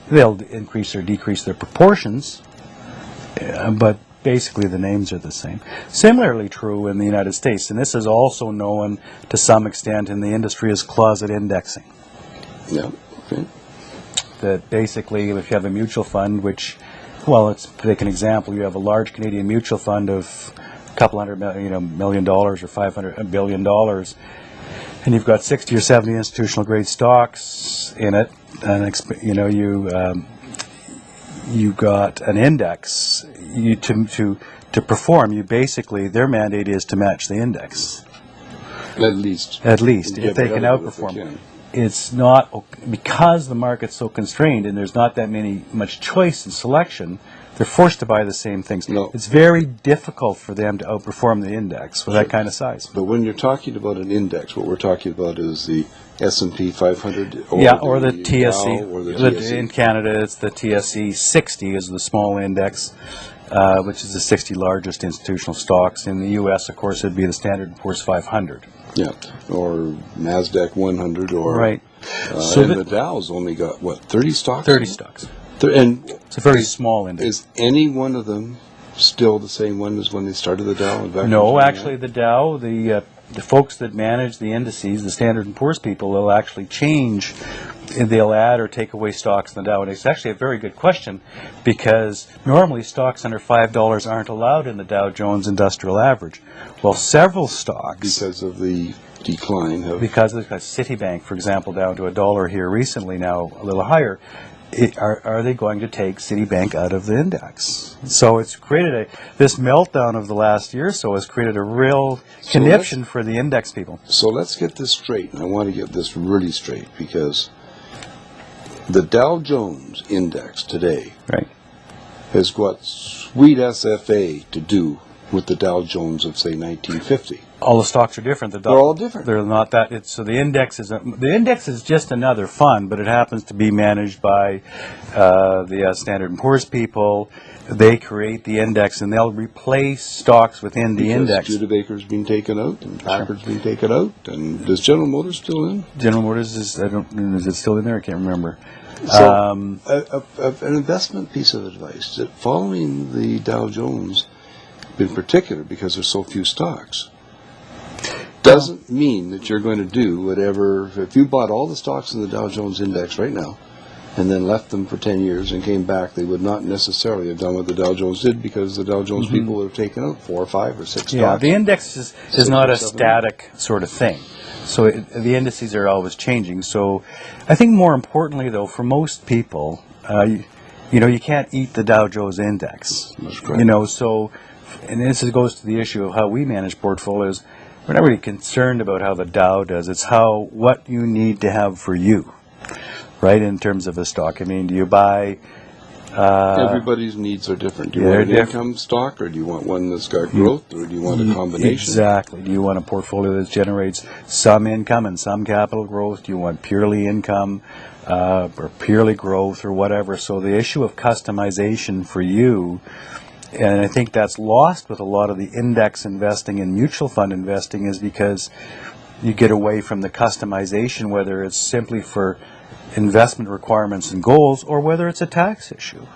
they'll increase or decrease their proportions, but basically the names are the same. Similarly true in the United States, and this is also known to some extent in the industry as closet indexing. Yeah. Okay. That basically, if you have a mutual fund, which, well, let's take an example. You have a large Canadian mutual fund of a couple $100 million or $500 billion, and you've got 60 or 70 institutional grade stocks in it, and you got an index. To perform, you basically, their mandate is to match the index. At least. If they can outperform. It's not, because the market's so constrained and there's not that much choice and selection, they're forced to buy the same things. No. It's very difficult for them to outperform the index with that kind of size. But when you're talking about an index, what we're talking about is the S&P 500 or the TSE. Dow, or the TSE. In Canada, it's the TSE 60 is the small index, which is the 60 largest institutional stocks. In the U.S., of course, it'd be the Standard & Poor's 500. Yeah, or NASDAQ 100, or right. And the Dow's only got, 30 stocks? 30 stocks. And it's a very small index. Is any one of them still the same one as when they started the Dow? No, actually, the Dow, the folks that manage the indices, the Standard & Poor's people, will actually change. They'll add or take away stocks in the Dow. And it's actually a very good question, because normally stocks under $5 aren't allowed in the Dow Jones Industrial Average. Well, several stocks... Because of the decline. Because of Citibank, for example, down to $1 here recently, now a little higher. Are they going to take Citibank out of the index? So it's created this meltdown of the last year or so has created a real conniption for the index people. So let's get this straight, and I want to get this really straight, because the Dow Jones Index today has got sweet SFA to do with the Dow Jones of, say, 1950. All the stocks are different. They're all different. They're not that. So the index is just another fund, but it happens to be managed by the Standard & Poor's people. They create the index, and they'll replace stocks within the index. Studebaker's been taken out, and Packard's been taken out, and is General Motors still in? General Motors is it still in there? I can't remember. So an investment piece of advice: that following the Dow Jones, in particular, because there's so few stocks, doesn't mean that you're going to do whatever. If you bought all the stocks in the Dow Jones Index right now and then left them for 10 years and came back, they would not necessarily have done what the Dow Jones did, because the Dow Jones people would have taken out 4 or 5 or 6 stocks. Yeah, the index is not a static sort of thing. So the indices are always changing. So I think more importantly, though, for most people, you can't eat the Dow Jones Index. That's correct. So, and this goes to the issue of how we manage portfolios. We're not really concerned about how the Dow does. It's what you need to have for you, right, in terms of a stock. I mean, do you buy... Everybody's needs are different. Do you want an income stock, or do you want one that's got growth, or do you want a combination? Exactly. Do you want a portfolio that generates some income and some capital growth? Do you want purely income or purely growth or whatever? So the issue of customization for you... And I think that's lost with a lot of the index investing and mutual fund investing, is because you get away from the customization, whether it's simply for investment requirements and goals or whether it's a tax issue.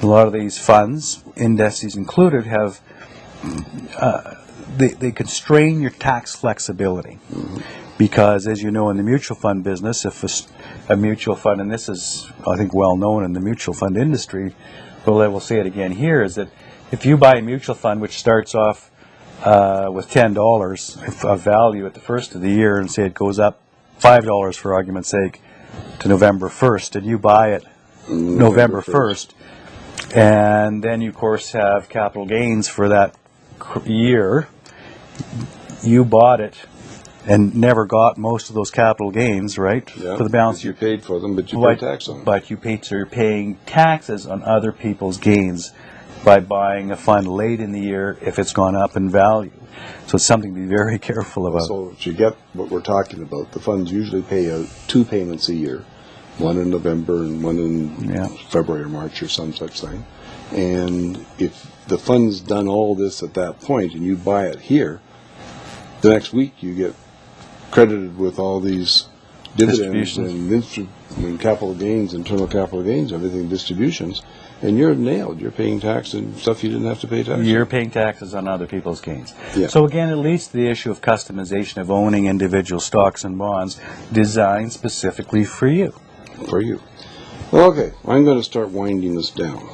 A lot of these funds, indices included, have they constrain your tax flexibility. Because, as you know, in the mutual fund business, if a mutual fund, and this is, I think, well known in the mutual fund industry, well, I will say it again here, is that if you buy a mutual fund which starts off with $10 of value at the first of the year, and say it goes up $5 for argument's sake to November 1st, and you buy it November 1st, and then you, of course, have capital gains for that year, you bought it and never got most of those capital gains, right? Yeah, for the balance. You paid for them, but you pay tax on them. But you're paying taxes on other people's gains by buying a fund late in the year if it's gone up in value. So it's something to be very careful about. So if you get what we're talking about, the funds usually pay out 2 payments a year, one in November and one in February or March or some such thing. And if the fund's done all this at that point and you buy it here, the next week you get credited with all these dividends and capital gains, internal capital gains, everything distributions, and you're nailed. You're paying tax and stuff you didn't have to pay tax. You're paying taxes on other people's gains. Yeah. So again, it leads to the issue of customization of owning individual stocks and bonds designed specifically for you. For you. Okay, I'm going to start winding this down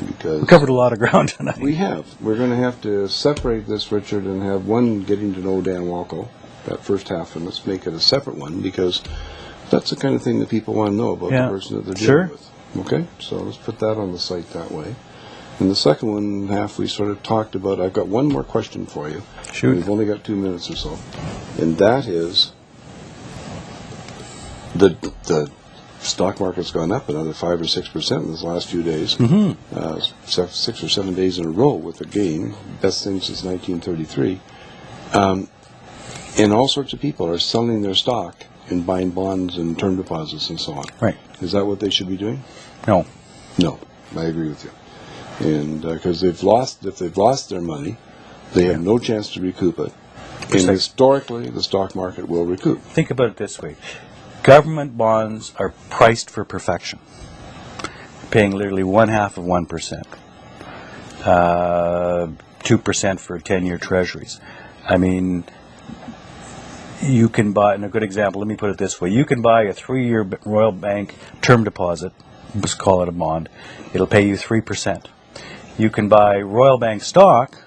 because We covered a lot of ground tonight. we have. We're going to have to separate this, Richard, and have one getting to know Dan Walkow, that first half, and let's make it a separate one because that's the kind of thing that people want to know about the person that they're dealing with. Okay, so let's put that on the site that way. And the second one half we sort of talked about. I've got one more question for you. Shoot. We've only got 2 minutes or so, and that is the stock market's gone up another 5 or 6% in this last few days. 6 or 7 days in a row with a gain, best thing since 1933. And all sorts of people are selling their stock and buying bonds and term deposits and so on. Right. Is that what they should be doing? No. No, I agree with you. And because if they've lost their money, they have no chance to recoup it. And historically, the stock market will recoup. Think about it this way. Government bonds are priced for perfection, paying literally 1/2 of 1%. 2% for 10-year treasuries. I mean, you can buy, and a good example, let me put it this way. You can buy a 3-year Royal Bank term deposit, let's call it a bond. It'll pay you 3%. You can buy Royal Bank stock,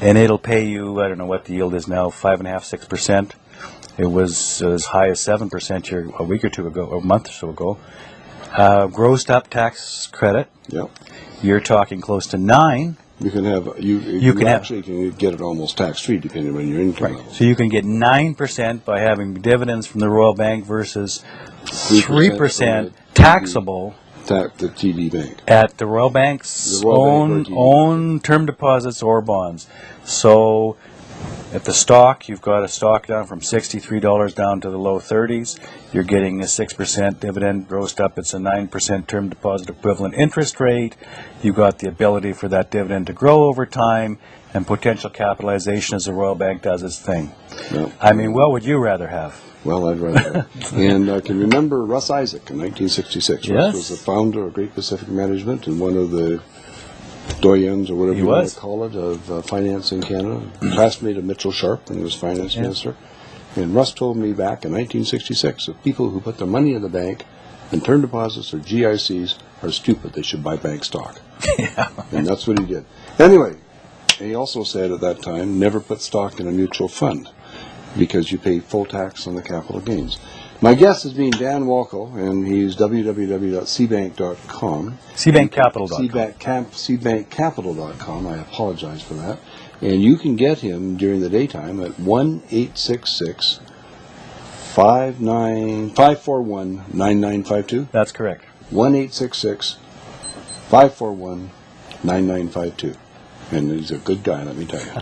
and it'll pay you, I don't know what the yield is now, 5.5%, 6%. It was as high as 7% here a week or two ago, a month or so ago. Grossed up tax credit, Yep. you're talking close to 9. You can have you can actually can get it almost tax free depending on your income level. So you can get 9% by having dividends from the Royal Bank versus 3% taxable The TD Bank. at the Royal Bank's The Royal Bank or TD. own term deposits or bonds. So at the stock, you've got a stock down from $63 down to the low 30s. You're getting a 6% dividend grossed up. It's a 9% term deposit equivalent interest rate. You've got the ability for that dividend to grow over time and potential capitalization as the Royal Bank does its thing. No. I mean, what would you rather have? Well, I'd rather. And I can remember Russ Isaac in 1966. Yes. Russ was the founder of Great Pacific Management and one of the doyens, or whatever you want to call it, of finance in Canada. Classmate of Mitchell Sharp when he was finance minister. And Russ told me back in 1966 that people who put their money in the bank and term deposits or GICs are stupid. They should buy bank stock. And that's what he did. Anyway, he also said at that time, never put stock in a mutual fund because you pay full tax on the capital gains. My guest has been Dan Walkow, and he's www.cbank.com. cbankcapital.com. cbankcapital.com. I apologize for that. And you can get him during the daytime at 1-866-541-9952. That's correct. 1-866-541-9952. And he's a good guy, let me tell you.